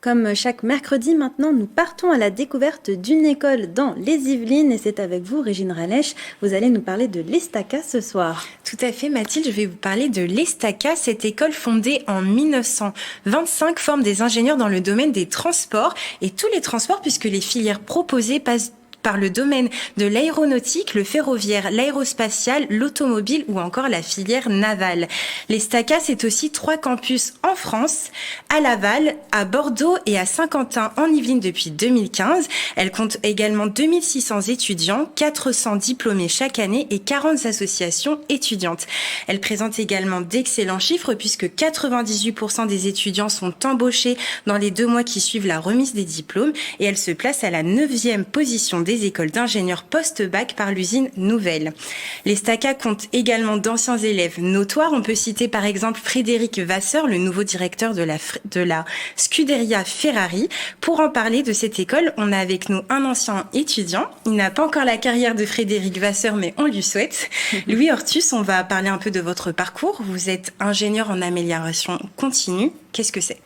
Comme chaque mercredi maintenant, nous partons à la découverte d'une école dans les Yvelines et c'est avec vous, Régine Ralèche. Vous allez nous parler de l'Estaca ce soir. Tout à fait, Mathilde, je vais vous parler de l'Estaca. Cette école fondée en 1925 forme des ingénieurs dans le domaine des transports et tous les transports puisque les filières proposées passent par le domaine de l'aéronautique, le ferroviaire, l'aérospatial, l'automobile ou encore la filière navale. L'Estaca, c'est aussi 3 campus en France, à Laval, à Bordeaux et à Saint-Quentin en Yvelines depuis 2015. Elle compte également 2600 étudiants, 400 diplômés chaque année et 40 associations étudiantes. Elle présente également d'excellents chiffres puisque 98% des étudiants sont embauchés dans les 2 mois qui suivent la remise des diplômes et elle se place à la 9e position des écoles d'ingénieurs post-bac par l'usine Nouvelle. L'Estaca compte également d'anciens élèves notoires. On peut citer par exemple Frédéric Vasseur, le nouveau directeur de la Scuderia Ferrari. Pour en parler de cette école, on a avec nous un ancien étudiant. Il n'a pas encore la carrière de Frédéric Vasseur, mais on lui souhaite. Louis Hortus, on va parler un peu de votre parcours. Vous êtes ingénieur en amélioration continue. Qu'est-ce que c'est ?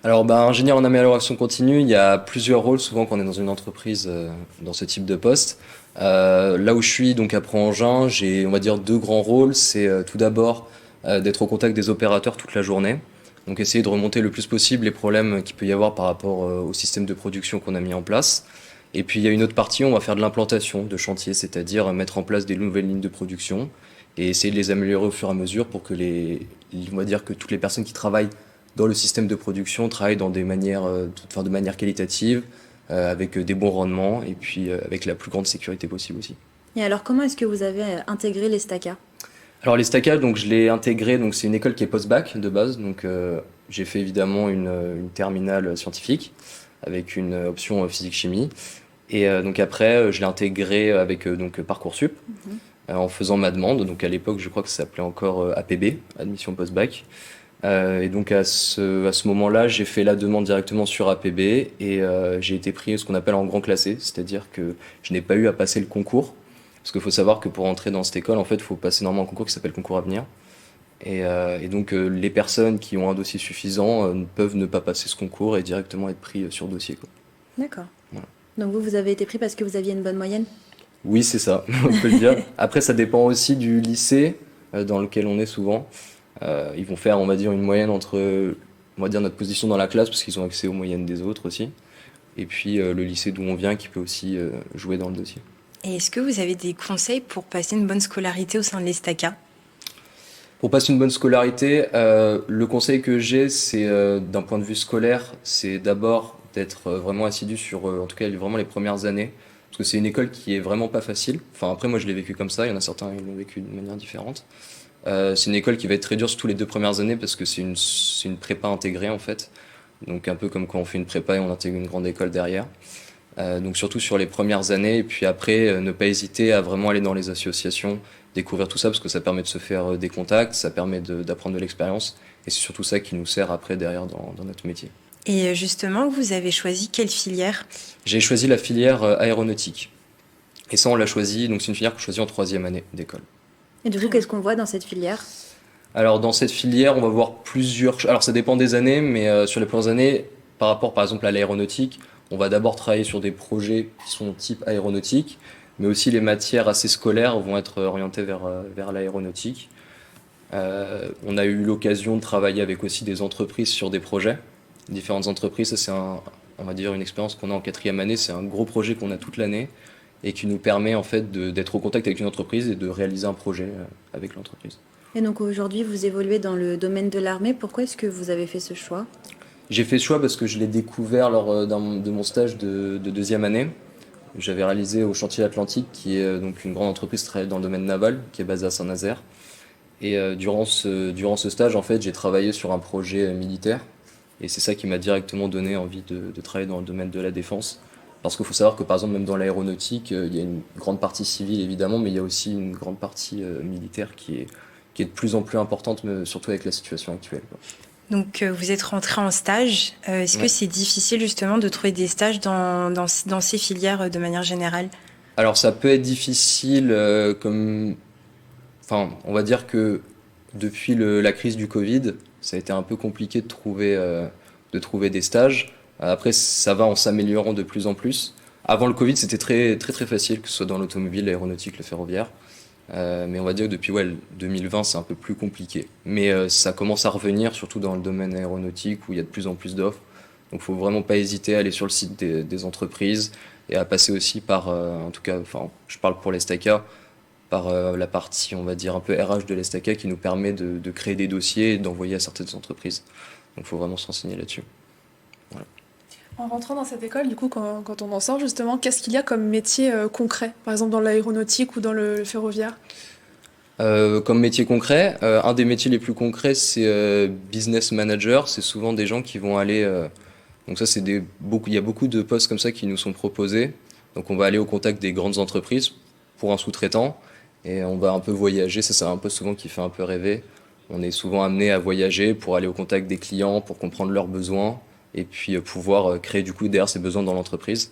Alors, ingénieur en amélioration continue, il y a plusieurs rôles souvent quand on est dans une entreprise dans ce type de poste. Là où je suis, donc après Engin, j'ai, on va dire, 2 grands rôles. C'est tout d'abord d'être au contact des opérateurs toute la journée. Donc essayer de remonter le plus possible les problèmes qu'il peut y avoir par rapport au système de production qu'on a mis en place. Et puis il y a une autre partie, on va faire de l'implantation de chantier, c'est-à-dire mettre en place des nouvelles lignes de production et essayer de les améliorer au fur et à mesure pour que on va dire que toutes les personnes qui travaillent dans le système de production travaillent dans de manière qualitative, avec des bons rendements et puis avec la plus grande sécurité possible aussi. Et alors, comment est-ce que vous avez intégré l'Estaca ? Alors l'Estaca, donc je l'ai intégré, donc c'est une école qui est post-bac de base, donc j'ai fait évidemment une terminale scientifique avec une option physique-chimie. Et donc après, je l'ai intégré avec donc Parcoursup en faisant ma demande. Donc à l'époque, je crois que ça s'appelait encore APB, admission post-bac. Et donc à ce moment-là, j'ai fait la demande directement sur APB et j'ai été pris ce qu'on appelle en grand classé, c'est-à-dire que je n'ai pas eu à passer le concours. Parce qu'il faut savoir que pour entrer dans cette école, en fait, il faut passer normalement un concours qui s'appelle Concours Avenir. Et donc les personnes qui ont un dossier suffisant peuvent ne pas passer ce concours et directement être pris sur dossier, quoi. D'accord. Voilà. Donc vous avez été pris parce que vous aviez une bonne moyenne ? Oui, c'est ça, on peut le dire. Après, ça dépend aussi du lycée dans lequel on est souvent. Ils vont faire, on va dire, une moyenne entre, on va dire, notre position dans la classe, parce qu'ils ont accès aux moyennes des autres aussi. Et puis le lycée d'où on vient qui peut aussi jouer dans le dossier. Et est-ce que vous avez des conseils pour passer une bonne scolarité au sein de l'Estaca ? Pour passer une bonne scolarité, le conseil que j'ai, c'est d'un point de vue scolaire, c'est d'abord d'être vraiment assidu sur, en tout cas, vraiment les premières années. Parce que c'est une école qui est vraiment pas facile. Enfin, après, moi, je l'ai vécu comme ça. Il y en a certains qui l'ont vécu de manière différente. C'est une école qui va être très dure surtout les 2 premières années parce que c'est une prépa intégrée en fait. Donc un peu comme quand on fait une prépa et on intègre une grande école derrière. Donc surtout sur les premières années et puis après ne pas hésiter à vraiment aller dans les associations, découvrir tout ça parce que ça permet de se faire des contacts, ça permet d'apprendre de l'expérience et c'est surtout ça qui nous sert après derrière dans notre métier. Et justement, vous avez choisi quelle filière ? J'ai choisi la filière aéronautique. Et ça on l'a choisi, donc c'est une filière que je choisis en 3e année d'école. Et du coup, qu'est-ce qu'on voit dans cette filière ? Alors dans cette filière, on va voir plusieurs... Alors ça dépend des années, mais sur les premières années, par rapport par exemple à l'aéronautique, on va d'abord travailler sur des projets qui sont type aéronautique, mais aussi les matières assez scolaires vont être orientées vers l'aéronautique. On a eu l'occasion de travailler avec aussi des entreprises sur des projets, différentes entreprises. Ça, c'est on va dire une expérience qu'on a en 4e année. C'est un gros projet qu'on a toute l'année et qui nous permet en fait d'être au contact avec une entreprise et de réaliser un projet avec l'entreprise. Et donc aujourd'hui, vous évoluez dans le domaine de l'armée. Pourquoi est-ce que vous avez fait ce choix ? J'ai fait ce choix parce que je l'ai découvert lors de mon stage de 2e année. J'avais réalisé au Chantier Atlantique, qui est donc une grande entreprise qui travaille dans le domaine naval, qui est basée à Saint-Nazaire. Et durant ce stage, en fait, j'ai travaillé sur un projet militaire. Et c'est ça qui m'a directement donné envie de travailler dans le domaine de la défense. Parce qu'il faut savoir que, par exemple, même dans l'aéronautique, il y a une grande partie civile, évidemment, mais il y a aussi une grande partie militaire qui est de plus en plus importante, mais surtout avec la situation actuelle, quoi. Donc, vous êtes rentré en stage. Est-ce que c'est difficile justement de trouver des stages dans ces filières de manière générale ? Alors ça peut être difficile Enfin, on va dire que depuis la crise du Covid, ça a été un peu compliqué de de trouver des stages. Après, ça va en s'améliorant de plus en plus. Avant le Covid, c'était très, très, très facile, que ce soit dans l'automobile, l'aéronautique, le ferroviaire. Mais on va dire que depuis 2020, c'est un peu plus compliqué. Mais ça commence à revenir, surtout dans le domaine aéronautique, où il y a de plus en plus d'offres. Donc il faut vraiment pas hésiter à aller sur le site des entreprises et à passer aussi par, en tout cas, enfin, je parle pour l'Estaca, par la partie, on va dire, un peu RH de l'Estaca qui nous permet de créer des dossiers et d'envoyer à certaines entreprises. Donc il faut vraiment se renseigner là-dessus. Voilà. En rentrant dans cette école, du coup, quand on en sort, justement, qu'est-ce qu'il y a comme métier concret, par exemple dans l'aéronautique ou dans le ferroviaire? Comme métier concret, un des métiers les plus concrets, c'est business manager. C'est souvent des gens qui vont aller. Donc ça, il y a beaucoup de postes comme ça qui nous sont proposés. Donc on va aller au contact des grandes entreprises pour un sous-traitant et on va un peu voyager. Ça, c'est un poste souvent qui fait un peu rêver. On est souvent amené à voyager pour aller au contact des clients, pour comprendre leurs besoins et puis pouvoir créer du coup derrière ces besoins dans l'entreprise.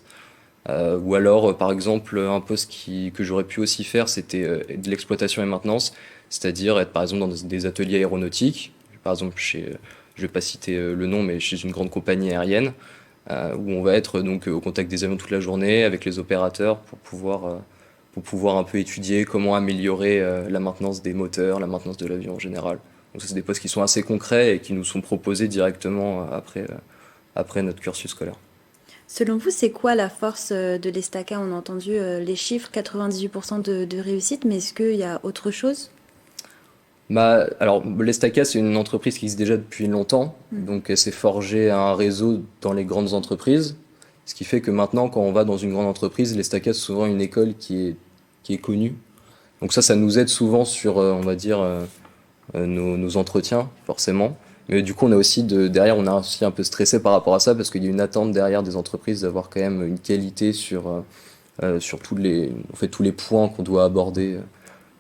Ou alors, par exemple, un poste que j'aurais pu aussi faire, c'était de l'exploitation et maintenance, c'est-à-dire être par exemple dans des ateliers aéronautiques, par exemple je vais pas citer le nom, mais chez une grande compagnie aérienne, où on va être donc au contact des avions toute la journée avec les opérateurs pour pouvoir un peu étudier comment améliorer la maintenance des moteurs, la maintenance de l'avion en général. Donc ça, c'est des postes qui sont assez concrets et qui nous sont proposés directement après notre cursus scolaire. Selon vous, c'est quoi la force de l'Estaca? On a entendu les chiffres, 98% de réussite, mais est-ce qu'il y a autre chose? Bah, alors, l'Estaca, c'est une entreprise qui existe déjà depuis longtemps, donc elle s'est forgée un réseau dans les grandes entreprises, ce qui fait que maintenant, quand on va dans une grande entreprise, l'Estaca, c'est souvent une école qui est connue. Donc ça nous aide souvent sur, on va dire, nos entretiens, forcément. Mais du coup, derrière, on a aussi un peu stressé par rapport à ça, parce qu'il y a une attente derrière des entreprises d'avoir quand même une qualité sur tous les points qu'on doit aborder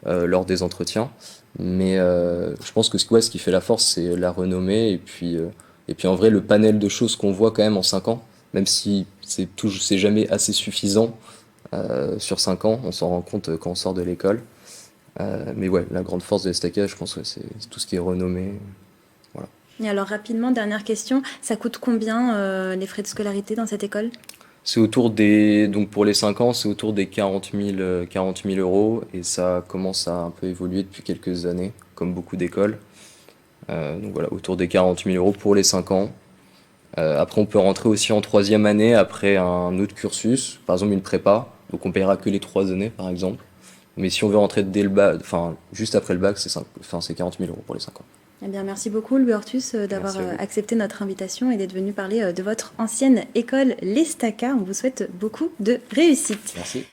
lors des entretiens. Mais je pense que ce qui fait la force, c'est la renommée et puis en vrai le panel de choses qu'on voit quand même en 5 ans, même si c'est jamais assez suffisant sur 5 ans, on s'en rend compte quand on sort de l'école. Mais ouais, la grande force de l'Estaca, je pense, c'est tout ce qui est renommé. Voilà. Et alors rapidement, dernière question, ça coûte combien les frais de scolarité dans cette école? Donc pour les 5 ans, c'est autour des 40 000 euros et ça commence à un peu évoluer depuis quelques années, comme beaucoup d'écoles. Donc voilà, autour des 40 000 euros pour les 5 ans. Après, on peut rentrer aussi en troisième année après un autre cursus, par exemple une prépa. Donc on paiera que les 3 années, par exemple. Mais si on veut rentrer dès le bac, enfin juste après le bac, c'est 40 000 euros pour les 5 ans. Eh bien, merci beaucoup, Louis Hortus, d'avoir Merci à vous. accepté notre invitation et d'être venu parler de votre ancienne école, l'Estaca. On vous souhaite beaucoup de réussite. Merci.